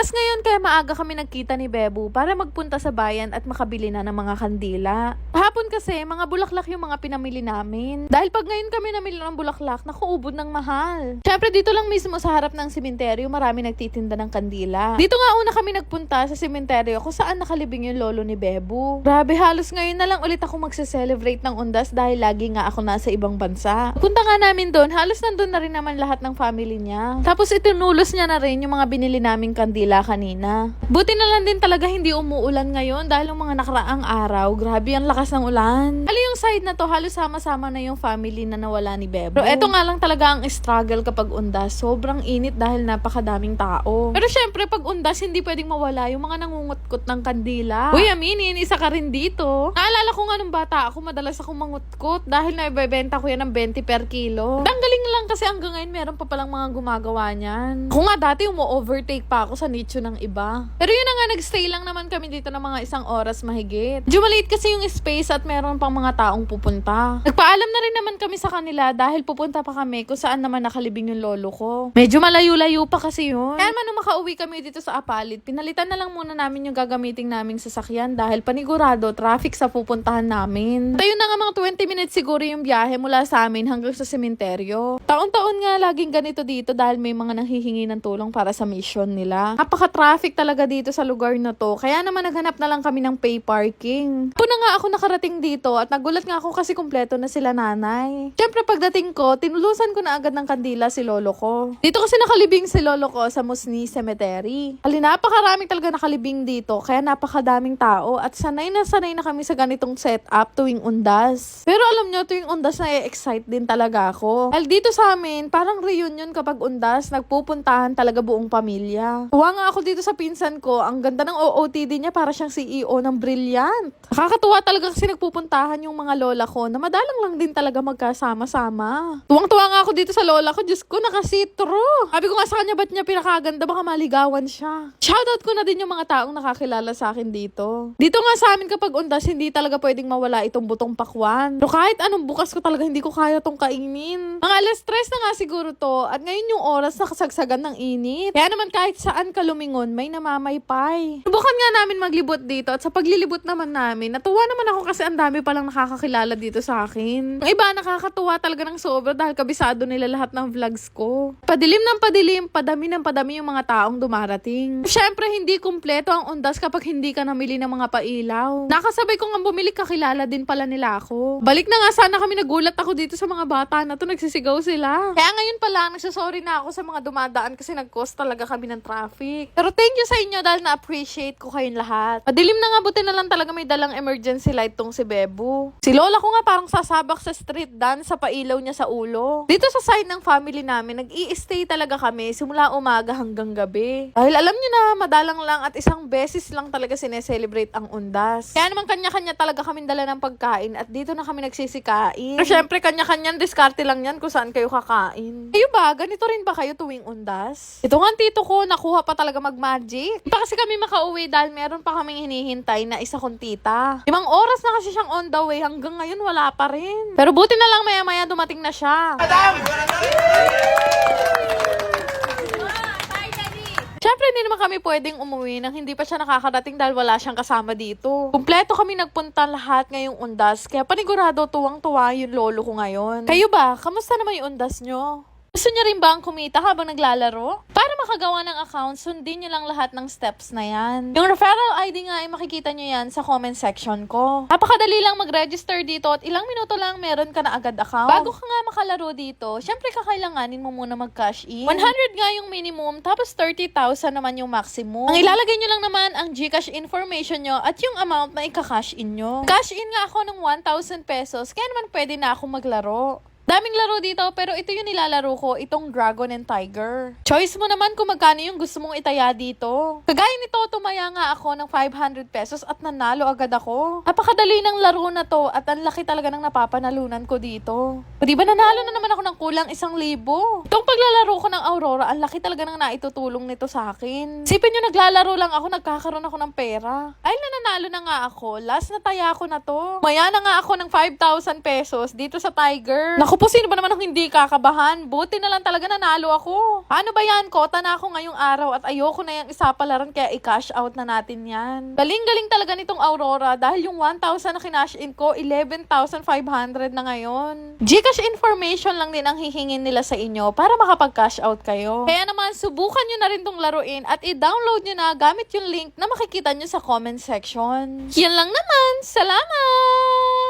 Undas ngayon kaya maaga kami nagkita ni Bebu para magpunta sa bayan at makabili na ng mga kandila. Hapon kasi, mga bulaklak yung mga pinamili namin. Dahil pag ngayon kami namili ng bulaklak, nakuubod ng mahal. Syempre dito lang mismo sa harap ng sementeryo, marami nagtitinda ng kandila. Dito nga una kami nagpunta sa sementeryo kung saan nakalibing yung lolo ni Bebu. Grabe, halos ngayon na lang ulit ako magse-celebrate ng undas dahil lagi nga ako nasa ibang bansa. Punta nga namin doon, halos nandun na rin naman lahat ng family niya. Tapos itinulos niya na rin yung mga binili naming kandila kanina. Buti na lang din talaga hindi umuulan ngayon dahil yung mga nakaraang araw, grabe ang lakas ng ulan. Yung side na to, halos sama-sama na yung family na nawala ni Bebu. Pero eto nga lang talaga ang struggle kapag undas. Sobrang init dahil napakadaming tao. Pero syempre pag undas, hindi pwedeng mawala yung mga nangungutkot ng kandila. Uy, aminin, isa ka rin dito. Naalala ko nga nung bata ako, madalas akong mangutkot dahil naibebenta ko yan ng 20 per kilo. Tanggaling lang kasi hanggang ngayon meron pa palang mga gumagawa niyan. Kung nga dati umu-overtake pa ako sa nicho ng iba. Pero yun na nga, nagstay lang naman kami dito ng mga 1 oras mahigit. Medyo maliit kasi yung space at meron pang mga taong pupunta. Nagpaalam na rin naman kami sa kanila dahil pupunta pa kami kung saan naman nakalibing yung lolo ko. Medyo malayo-layo pa kasi yun. Kaya man nung makauwi kami dito sa Apalit, pinalitan na lang muna namin yung gagamiting naming sasakyan dahil panigurado traffic sa pupuntahan namin. Tayo na nga mga 20 minutes siguro yung biyahe mula sa amin hanggang sa sementeryo. Taon-taon nga laging ganito dito dahil may mga nanghihingi ng tulong para sa mission nila. Napaka-traffic talaga dito sa lugar na to. Kaya naman naghanap na lang kami ng pay parking. Puno nga ako nakarating dito at nagulat nga ako kasi kumpleto na sila nanay. Siyempre pagdating ko, tinulusan ko na agad ng kandila si lolo ko. Dito kasi nakalibing si lolo ko sa Musni Cemetery. Napakaraming talaga nakalibing dito kaya napakadaming tao at sanay na kami sa ganitong setup tuwing undas. Pero alam nyo, tuwing undas na excite din talaga ako. Dahil dito sa amin, parang reunion kapag undas, nagpupuntahan talaga buong pamilya. Tuwa nga ako dito sa pinsan ko, ang ganda ng OOTD niya para siyang CEO ng Brilliant. Nakakatuwa talaga kasi nagpupuntahan yung mga lola ko na madalang lang din talaga magkasama-sama. Tuwang-tuwa nga ako dito sa lola ko, Diyos ko, nakasitro. Sabi ko nga sa kanya, ba't niya pinakaganda, baka maligawan siya. Shoutout ko na din yung mga taong nakakilala sa akin dito. Dito nga sa amin kapag undas, hindi talaga pwedeng mawala itong butong pakwan. Pero kahit anong bukas ko talaga, hindi ko kaya tong kainin. Mga alas 3 na nga siguro to, at ngayon yung oras nakasagsagan ng init. Kaya naman kahit saan ka lumingon, may namamaypay. Subukan nga namin maglibot dito at sa paglilibot naman namin, natuwa naman ako kasi ang dami palang nakakakilala dito sa akin. Ang iba nakakatuwa talaga ng sobra dahil kabisado nila lahat ng vlogs ko. Padilim ng padilim, padami ng padami yung mga taong dumarating. Siyempre hindi kumpleto ang undas kapag hindi ka namili ng mga pailaw. Nakasabay ko nga bumili, kakilala din pala nila ako. Balik na nga sana kami, nagulat ako dito sa mga bata na to, nagsisigaw sila. Kaya ngayon pala, nagsasorry na ako sa mga dumadaan kasi nag-cause talaga kami ng traffic. Pero thank you sa inyo dahil na-appreciate ko kayong lahat. Padilim na nga, buti na lang talaga may dalang emergency light tong si Bebu. Si lola ko nga parang sasabak sa street dance sa pailaw niya sa ulo. Dito sa side ng family namin, nag-i-stay talaga kami simula umaga hanggang gabi. Dahil alam niyo na, madalang lang at isang beses lang talaga sineselebrate ang undas. Kaya naman kanya-kanya talaga kami dala ng pagkain at dito na kami nagsisikain. Pero syempre kanya-kanyan diskarte lang yan kung saan kayo kakain. Kayo ba? Ganito rin ba kayo tuwing undas? Ito nga tito ko, nakuha pa talaga mag-magic. Di pa kasi kami makauwi dahil meron pa kaming hinihintay na isa kong tita. 5 oras na kasi siyang on the way, hanggang ngayon wala pa rin. Pero buti na lang maya-maya dumating na siya. Siyempre, hindi naman kami pwedeng umuwi nang hindi pa siya nakakarating dahil wala siyang kasama dito. Kumpleto kami nagpunta lahat ngayong undas, kaya panigurado tuwang-tuwa yung lolo ko ngayon. Kayo ba? Kamusta naman yung undas nyo? Gusto niyo rin ba ang kumita habang naglalaro? Para makagawa ng account, sundin niyo lang lahat ng steps na yan. Yung referral ID nga ay makikita niyo yan sa comment section ko. Napakadali lang mag-register dito at ilang minuto lang meron ka na agad account. Bago ka nga makalaro dito, syempre kakailanganin mo muna mag-cash in. 100 nga yung minimum, tapos 30,000 naman yung maximum. Ang ilalagay niyo lang naman ang GCash information niyo at yung amount na ika-cash in niyo. Cash in nga ako ng 1,000 pesos, kaya naman pwede na ako maglaro. Daming laro dito, pero ito yung nilalaro ko, itong Dragon and Tiger. Choice mo naman kung magkano yung gusto mong itaya dito. Kagaya nito, tumaya nga ako ng 500 pesos at nanalo agad ako. Napakadali ng laro na to at ang laki talaga ng napapanalunan ko dito. O diba nanalo na naman ako ng kulang 1,000. Itong paglalaro ko ng Aurora, ang laki talaga ng naitutulong nito sa akin. Sipin nyo, naglalaro lang ako, nagkakaroon ako ng pera. Ay, nanalo na nga ako. Last na taya ko na to. Maya na nga ako ng 5,000 pesos dito sa Tiger. Naku, Naku po, sino ba naman ang hindi kakabahan? Buti na lang talaga nanalo ako. Ano ba yan? Kota na ako ngayong araw at ayoko na yung isapalaran kaya i-cash out na natin yan. Galing-galing talaga nitong Aurora dahil yung 1,000 na kinash in ko, 11,500 na ngayon. Gcash information lang din ang hihingin nila sa inyo para makapag-cash out kayo. Kaya naman, subukan nyo na rin tong laruin at i-download nyo na gamit yung link na makikita nyo sa comment section. Yan lang naman. Salamat!